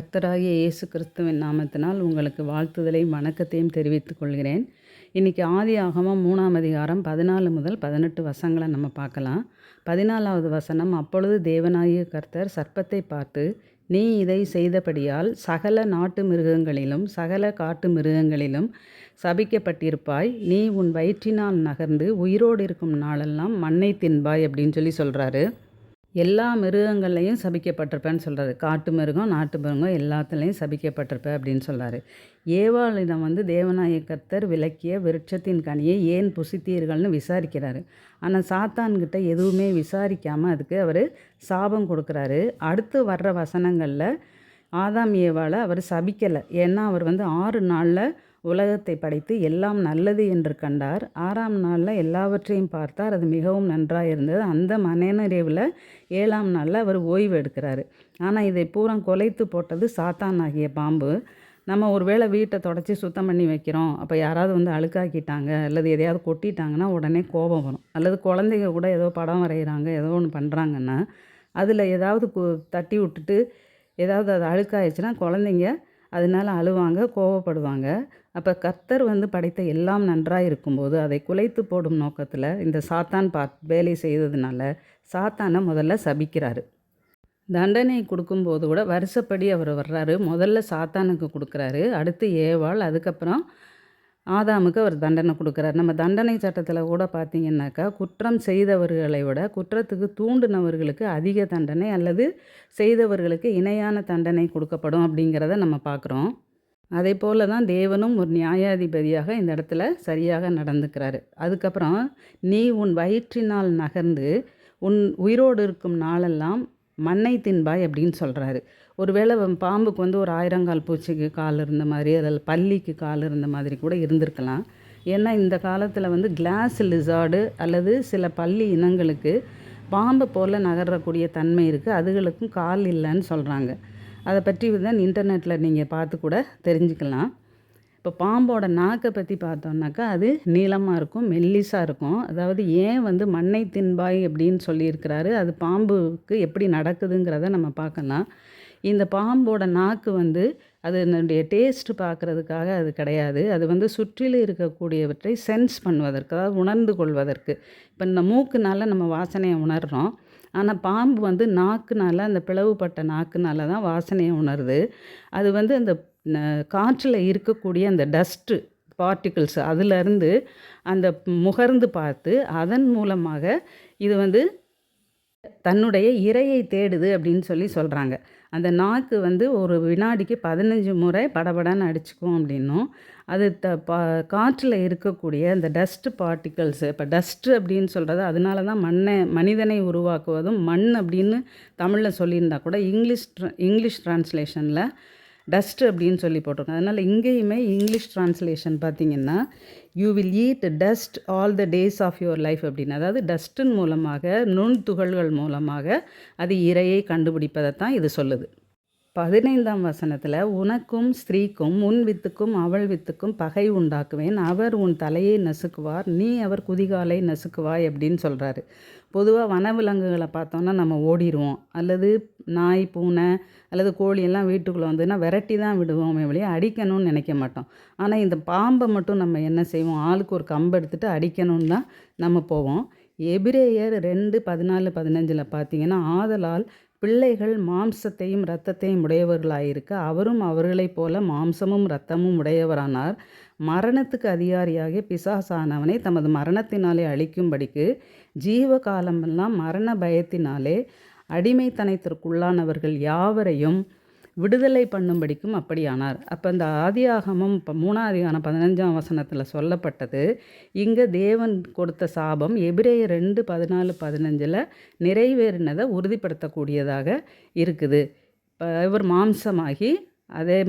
கர்த்தராகிய இயேசு கிறிஸ்துவின் நாமத்தினால் உங்களுக்கு வாழ்த்துதலையும் வணக்கத்தையும் தெரிவித்துக் கொள்கிறேன். இன்றைக்கி ஆதியாகமம் 3ஆம் அதிகாரம் 14 முதல் 18 வசனங்களை நம்ம பார்க்கலாம். 14வது வசனம், அப்பொழுது தேவனாகிய கர்த்தர் சர்ப்பத்தை பார்த்து, நீ இதை செய்தபடியால் சகல நாட்டு மிருகங்களிலும் சகல காட்டு மிருகங்களிலும் சபிக்கப்பட்டிருப்பாய். நீ உன் வயிற்றினால் நகர்ந்து உயிரோடு இருக்கும் நாளெல்லாம் மண்ணை தின்பாய் அப்படின்னு சொல்கிறாரு. எல்லா மிருகங்கள்லையும் சபிக்கப்பட்டிருப்பேன்னு சொல்கிறாரு. காட்டு மிருகம், நாட்டு மிருகம் எல்லாத்துலேயும் சபிக்கப்பட்டிருப்பேன் அப்படின்னு சொல்கிறாரு. ஏவாளிடம் தேவனாகிய கர்த்தர் விலக்கிய விருட்சத்தின் கனியை ஏன் புசித்தீர்கள்னு விசாரிக்கிறாரு. ஆனால் சாத்தான்கிட்ட எதுவுமே விசாரிக்காமல் அதுக்கு அவர் சாபம் கொடுக்குறாரு. அடுத்து வர்ற வசனங்களில் ஆதாம் ஏவாளை அவர் சபிக்கலை. ஏன்னா அவர் 6 நாளில் உலகத்தை படைத்து எல்லாம் நல்லது என்று கண்டார். 6ஆம் நாளில் எல்லாவற்றையும் பார்த்தார், அது மிகவும் நன்றாக இருந்தது. அந்த மனநிறைவில் 7ஆம் நாளில் அவர் ஓய்வு எடுக்கிறாரு. ஆனால் இதை பூரா கொலைத்து போட்டது சாத்தான் ஆகிய பாம்பு. நம்ம ஒரு வேளை வீட்டை தொடச்சி சுத்தம் பண்ணி வைக்கிறோம், அப்போ யாராவது அழுக்காக்கிட்டாங்க அல்லது எதையாவது கொட்டிட்டாங்கன்னா உடனே கோபம் வரும். அல்லது குழந்தைங்க கூட ஏதோ படம் வரைகிறாங்க, ஏதோ ஒன்று பண்ணுறாங்கன்னா அதில் ஏதாவது தட்டி விட்டுட்டு ஏதாவது அது அழுக்காயிடுச்சுன்னா குழந்தைங்க அதனால் அழுவாங்க, கோவப்படுவாங்க. அப்போ கர்த்தர் படைத்த எல்லாம் நன்றாக இருக்கும்போது அதை குலைத்து போடும் நோக்கத்தில் இந்த சாத்தான் வேலை செய்ததுனால சாத்தானை முதல்ல சபிக்கிறாரு. தண்டனை கொடுக்கும்போது கூட வருஷப்படி அவர் வர்றாரு. முதல்ல சாத்தானுக்கு கொடுக்குறாரு, அடுத்து ஏவாள், அதுக்கப்புறம் ஆதாமுக்கு அவர் தண்டனை கொடுக்குறாரு. நம்ம தண்டனை சட்டத்தில் கூட பார்த்திங்கன்னாக்கா குற்றம் செய்தவர்களை விட குற்றத்துக்கு தூண்டினவர்களுக்கு அதிக தண்டனை அல்லது செய்தவர்களுக்கு இணையான தண்டனை கொடுக்கப்படும் அப்படிங்கிறத நம்ம பார்க்குறோம். அதே போல் தான் தேவனும் ஒரு நியாயாதிபதியாக இந்த இடத்துல சரியாக நடந்துக்கிறாரு. அதுக்கப்புறம் நீ உன் வயிற்றினால் நகர்ந்து உன் உயிரோடு இருக்கும் நாளெல்லாம் மண்ணை தின்பாய் அப்படின்னு சொல்கிறாரு. ஒருவேளை பாம்புக்கு ஒரு 1000 கால் பூச்சிக்கு கால் இருந்த மாதிரி, அதில் பல்லிக்கு கால் இருந்த மாதிரி கூட இருந்திருக்கலாம். ஏன்னா இந்த காலத்தில் கிளாஸ் லிசார்டு அல்லது சில பல்லி இனங்களுக்கு பாம்பை போல் நகரக்கூடிய தன்மை இருக்குது, அதுகளுக்கும் கால் இல்லைன்னு சொல்கிறாங்க. அதை பற்றி தான் இன்டர்நெட்டில் நீங்கள் பார்த்து கூட தெரிஞ்சுக்கலாம். இப்போ பாம்போட நாக்கை பற்றி பார்த்தோம்னாக்கா அது நீளமாக இருக்கும், மெல்லிசாக இருக்கும். அதாவது ஏன் மண்ணை தின்பாய் அப்படின்னு சொல்லியிருக்கிறாரு, அது பாம்புக்கு எப்படி நடக்குதுங்கிறத நம்ம பார்க்கலாம். இந்த பாம்போட நாக்கு அதனுடைய டேஸ்ட் பார்க்குறதுக்காக அது கிடையாது. அது சுற்றிலும் இருக்கக்கூடியவற்றை சென்ஸ் பண்ணுவதற்கு, அதாவது உணர்ந்து கொள்வதற்கு. இப்போ இந்த மூக்குனால் நம்ம வாசனையை உணர்கிறோம், ஆனால் பாம்பு நாக்குனால், அந்த பிளவுபட்ட நாக்குனால தான் வாசனையை உணருது. அது அந்த காற்றில் இருக்கக்கூடிய அந்த டஸ்ட்டு பார்ட்டிகிள்ஸ் அதிலிருந்து அந்த முகர்ந்து பார்த்து அதன் மூலமாக இது தன்னுடைய இரையை தேடுது அப்படின்னு சொல்கிறாங்க. அந்த நாக்கு ஒரு வினாடிக்கு 15 முறை படபடன்னு அடிச்சுக்கும் அப்படின்னும், அது காற்றில் இருக்கக்கூடிய அந்த டஸ்ட்டு பார்ட்டிகல்ஸு, இப்போ டஸ்ட்டு அப்படின்னு சொல்கிறது அதனால தான் மனிதனை உருவாக்குவதும் மண் அப்படின்னு தமிழில் சொல்லியிருந்தா கூட இங்கிலீஷ் ட்ரான்ஸ்லேஷனில் டஸ்ட் அப்படின்னு சொல்லி போட்டிருக்கோம். அதனால் இங்கேயுமே இங்கிலீஷ் ட்ரான்ஸ்லேஷன் பார்த்திங்கன்னா you will eat dust all the days of your life அப்படின்னு. அதாவது டஸ்ட்டின் மூலமாக, நுண்துகள்கள் மூலமாக அது இரையை கண்டுபிடிப்பதை தான் இது சொல்லுது. 15ஆம் வசனத்தில், உனக்கும் ஸ்திரீக்கும் உன் வித்துக்கும் அவள் வித்துக்கும் பகை உண்டாக்குவேன், அவர் உன் தலையை நசுக்குவார், நீ அவர் குதிகாலை நசுக்குவாய் அப்படின்னு சொல்கிறாரு. பொதுவாக வனவிலங்குகளை பார்த்தோன்னா நம்ம ஓடிடுவோம், அல்லது நாய், பூனை அல்லது கோழியெல்லாம் வீட்டுக்குள்ளே வந்துன்னா விரட்டி தான் விடுவோமே வழியாக அடிக்கணும்னு நினைக்க மாட்டோம். ஆனால் இந்த பாம்பை மட்டும் நம்ம என்ன செய்வோம், ஆளுக்கு ஒரு கம்பு எடுத்துகிட்டு அடிக்கணும்னு தான் நம்ம போவோம். எபிரேயர் 2:14-15 பார்த்திங்கன்னா, ஆதலால் பிள்ளைகள் மாம்சத்தையும் இரத்தத்தையும் உடையவர்களாயிருக்க அவரும் அவர்களைப் போல மாம்சமும் இரத்தமும் உடையவரானார். மரணத்துக்கு அதிகாரியாகிய பிசாசானவனை தமது மரணத்தினாலே அழிக்கும்படிக்கு ஜீவ காலமெல்லாம் மரண பயத்தினாலே அடிமைத்தனத்திற்குள்ளானவர்கள் யாவரையும் விடுதலை பண்ணும்படிக்கும் அப்படியானார். அப்போ இந்த ஆதியாகமம் 3ஆம் அதிகாரம் 15ஆம் வசனத்தில் சொல்லப்பட்டது இங்கே தேவன் கொடுத்த சாபம் எபிரேயர் 2:14-15 நிறைவேறினதை உறுதிப்படுத்தக்கூடியதாக இருக்குது. இப்போ இவர் மாம்சமாகி அதே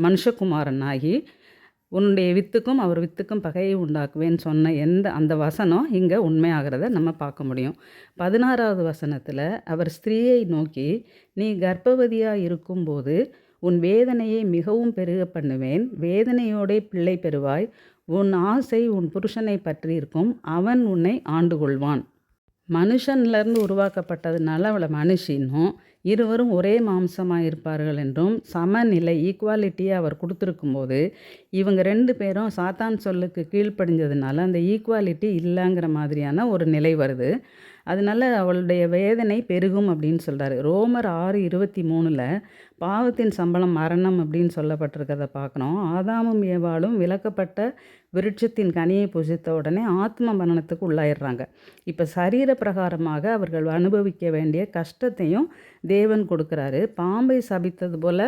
மனுஷகுமாரனாகி உன்னுடைய வித்துக்கும் அவர் வித்துக்கும் பகையை உண்டாக்குவேன்னு சொன்ன அந்த வசனம் இங்கே உண்மையாகிறத நம்ம பார்க்க முடியும். 16வது வசனத்தில் அவர் ஸ்திரீயை நோக்கி, நீ கர்ப்பவதியாக இருக்கும்போது உன் வேதனையை மிகவும் பெருக பண்ணுவேன், வேதனையோடே பிள்ளை பெறுவாய், உன் ஆசை உன் புருஷனை பற்றி இருக்கும், அவன் உன்னை ஆண்டு கொள்வான். மனுஷன்லேருந்து உருவாக்கப்பட்டதுனால அவளை மனுஷின்னும், இருவரும் ஒரே மாம்சமாக இருப்பார்கள் என்றும் சமநிலை ஈக்குவாலிட்டியை அவர் கொடுத்துருக்கும்போது இவங்க 2 பேரும் சாத்தான் சொல்லுக்கு கீழ்ப்படிஞ்சதுனால அந்த ஈக்குவாலிட்டி இல்லைங்கிற மாதிரியான ஒரு நிலை வருது. அதனால அவளுடைய வேதனை பெருகும் அப்படின்னு சொல்கிறாரு. ரோமர் 6:23 பாவத்தின் சம்பளம் மரணம் அப்படின்னு சொல்லப்பட்டிருக்கிறத பார்க்குறோம். ஆதாமும் ஏவாளும் விலக்கப்பட்ட விருட்சத்தின் கனியை புசித்த உடனே ஆத்ம மரணத்துக்கு உள்ளாயிடுறாங்க. இப்போ சரீர பிரகாரமாக அவர்கள் அனுபவிக்க வேண்டிய கஷ்டத்தையும் தேவன் கொடுக்குறாரு. பாம்பை சபித்தது போல்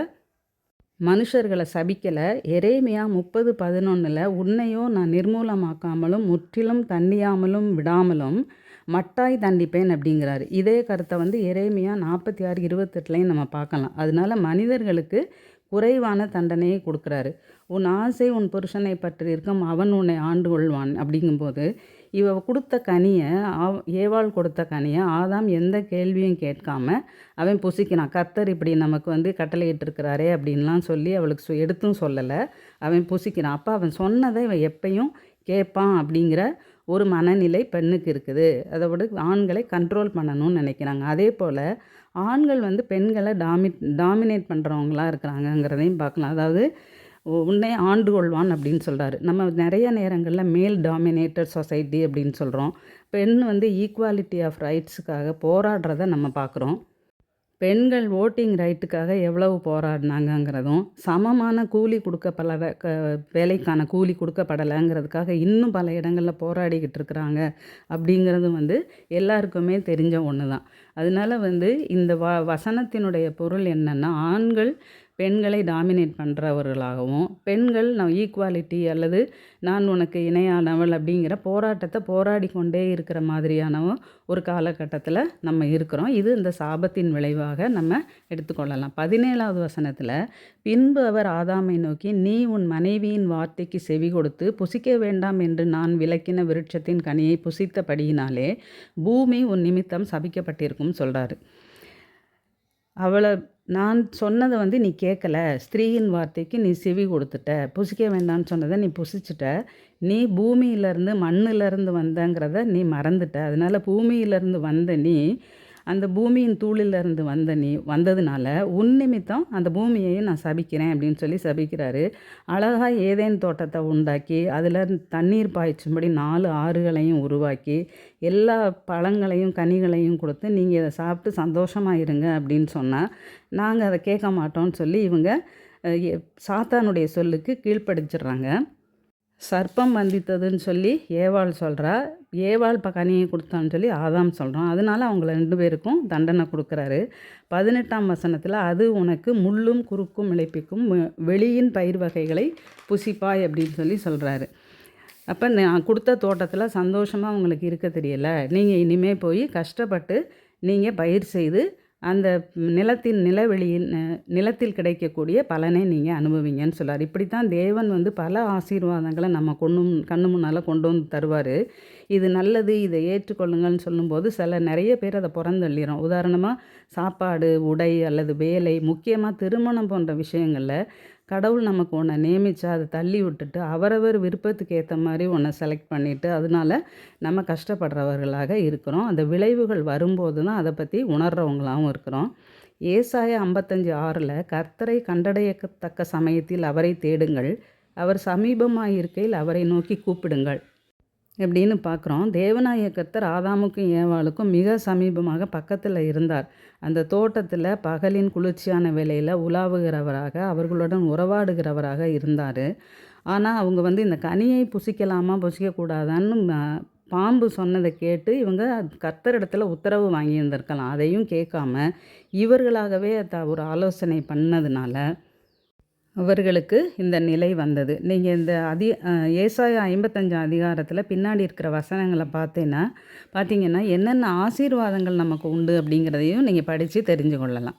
மனுஷர்களை சபிக்கலை. எரேமியா 30:11 உன்னையோ நான் நிர்மூலமாக்காமலும் முற்றிலும் தண்டியாமலும் விடாமலும் மட்டாய் தண்டிப்பேன் அப்படிங்கிறாரு. இதே கருத்தை எரேமியா 46:28 நம்ம பார்க்கலாம். அதனால மனிதர்களுக்கு குறைவான தண்டனையை கொடுக்குறாரு. உன் ஆசை உன் புருஷனை பற்றி இருக்கும், அவன் உன்னை ஆண்டு கொள்வான் அப்படிங்கும்போது இவ கொடுத்த கனியை ஏவாள் கொடுத்த கனியை ஆதாம் எந்த கேள்வியும் கேட்காம அவன் புசிக்கிறான். கர்த்தர் இப்படி நமக்கு கட்டளையிட்டிருக்கிறாரே அப்படின்லாம் சொல்லி அவளுக்கு எடுத்தும் சொல்லலை. அவன் புசிக்கிறான். அப்போ அவன் சொன்னதை இவன் எப்பையும் கேட்பான் அப்படிங்கிற ஒரு மனநிலை பெண்ணுக்கு இருக்குது. அதை விட ஆண்களை கண்ட்ரோல் பண்ணணும்னு நினைக்கிறாங்க. அதே போல் ஆண்கள் பெண்களை டாமினேட் பண்ணுறவங்களாக இருக்கிறாங்கங்கிறதையும் பார்க்கலாம். அதாவது உன்னை ஆண்டு கொள்வான் அப்படின்னு சொல்கிறாரு. நம்ம நிறைய நேரங்களில் மேல் டாமினேட்டட் சொசைட்டி அப்படின்னு சொல்கிறோம். பெண் ஈக்குவாலிட்டி ஆஃப் ரைட்ஸுக்காக போராடுறத நம்ம பார்க்குறோம். பெண்கள் ஓட்டிங் ரைட்டுக்காக எவ்வளவு போராடினாங்கங்கிறதும் சமமான கூலி வேலைக்கான கூலி கொடுக்கப்படலைங்கிறதுக்காக இன்னும் பல இடங்களில் போராடிக்கிட்டு இருக்கிறாங்க அப்படிங்கிறதும் எல்லாருக்குமே தெரிஞ்ச ஒன்று தான். அதனால இந்த வசனத்தினுடைய பொருள் என்னென்னா, ஆண்கள் பெண்களை டாமினேட் பண்ணுறவர்களாகவும் பெண்கள் நான் ஈக்குவாலிட்டி அல்லது நான் உனக்கு இணையானவள் அப்படிங்கிற போராட்டத்தை போராடி கொண்டே இருக்கிற மாதிரியான ஒரு காலகட்டத்தில் நம்ம இருக்கிறோம். இது இந்த சாபத்தின் விளைவாக நம்ம எடுத்துக்கொள்ளலாம். 17வது வசனத்தில் பின்பு அவர் ஆதாமை நோக்கி, நீ உன் மனைவியின் வார்த்தைக்கு செவி கொடுத்து புசிக்க வேண்டாம் என்று நான் விலக்கின விருட்சத்தின் கனியை புசித்தபடியினாலே பூமி உன் நிமித்தம் சபிக்கப்பட்டிருக்கும் சொல்கிறாரு. அவளை நான் சொன்னதை நீ கேட்கல, ஸ்திரீயின் வார்த்தைக்கு நீ செவி கொடுத்துட்ட, புசிக்க வேண்டாம்னு சொன்னதை நீ புசிச்சிட்ட, நீ பூமியிலேருந்து மண்ணிலேருந்து வந்தங்கிறத நீ மறந்துட்ட. அதனால் பூமியிலேருந்து வந்த நீ அந்த பூமியின் தூளிலிருந்து வந்ததுனால உன் நிமித்தம் அந்த பூமியையும் நான் சபிக்கிறேன் அப்படின்னு சொல்லி சபிக்கிறாரு. அழகாக ஏதேன் தோட்டத்தை உண்டாக்கி அதில் தண்ணீர் பாய்ச்சும்படி 4 ஆறுகளையும் உருவாக்கி எல்லா பழங்களையும் கனிகளையும் கொடுத்து நீங்கள் இதை சாப்பிட்டு சந்தோஷமாக இருங்க அப்படின்னு சொன்னால் நாங்கள் அதை கேட்க மாட்டோம்னு சொல்லி இவங்க சாத்தானுடைய சொல்லுக்கு கீழ்ப்படிச்சிடுறாங்க. சர்ப்பம் வந்தித்ததுன்னு சொல்லி ஏவாள் சொல்கிறா, ஏவாள் கனியை கொடுத்தான்னு சொல்லி ஆதாம் சொல்கிறான். அதனால அவங்கள 2 பேருக்கும் தண்டனை கொடுக்குறாரு. 18ஆம் வசனத்தில் அது உனக்கு முள்ளும் குறுக்கும் இழைப்பிக்கும் வெளியின் பயிர் வகைகளை புசிப்பாய் அப்படின்னு சொல்கிறாரு. அப்போ நான் கொடுத்த தோட்டத்தில் சந்தோஷமாக உங்களுக்கு இருக்க தெரியலை, நீங்கள் இனிமேல் போய் கஷ்டப்பட்டு நீங்கள் பயிர் செய்து அந்த நிலத்தில் கிடைக்கக்கூடிய பலனை நீங்கள் அனுபவிங்கன்னு சொல்கிறார். இப்படித்தான் தேவன் பல ஆசீர்வாதங்களை நம்ம கண்ணு முன்னால் கொண்டு வந்து தருவார். இது நல்லது, இதை ஏற்றுக்கொள்ளுங்கள்னு சொல்லும்போது நிறைய பேர் அதை புறந்தள்ளிடும். உதாரணமாக சாப்பாடு, உடை அல்லது வேலை, முக்கியமாக திருமணம் போன்ற விஷயங்களில் கடவுள் நமக்கு ஒன்றை நியமித்தா அதை தள்ளி விட்டுட்டு அவரவர் விருப்பத்துக்கு ஏற்ற மாதிரி ஒன்றை செலக்ட் பண்ணிவிட்டு அதனால் நம்ம கஷ்டப்படுறவர்களாக இருக்கிறோம். அந்த விளைவுகள் வரும்போது தான் அதை பற்றி உணர்கிறவங்களாகவும் இருக்கிறோம். ஏசாயா 55:6 கர்த்தரை கண்டடையத்தக்க சமயத்தில் அவரை தேடுங்கள், அவர் சமீபமாக இருக்கையில் அவரை நோக்கி கூப்பிடுங்கள் எப்படின்னு பார்க்குறோம். தேவனாய கர்த்தர் ஆதாமுக்கும் ஏவாளுக்கும் மிக சமீபமாக பக்கத்தில் இருந்தார். அந்த தோட்டத்தில் பகலின் குளிர்ச்சியான வேளையில் உலாவுகிறவராக அவர்களுடன் உறவாடுகிறவராக இருந்தார். ஆனால் அவங்க இந்த கனியை புசிக்கலாமா புசிக்கக்கூடாதான்னு பாம்பு சொன்னதை கேட்டு இவங்க கர்த்தரிடத்தில் உத்தரவு வாங்கியிருந்திருக்கலாம். அதையும் கேட்காம இவர்களாகவே ஒரு ஆலோசனை பண்ணதுனால அவர்களுக்கு இந்த நிலை வந்தது. நீங்கள் இந்த ஏசாயா 55 அதிகாரத்தில் பின்னாடி இருக்கிற வசனங்களை பார்த்தீங்கன்னா என்னென்ன ஆசீர்வாதங்கள் நமக்கு உண்டு அப்படிங்கிறதையும் நீங்கள் படித்து தெரிஞ்சு கொள்ளலாம்.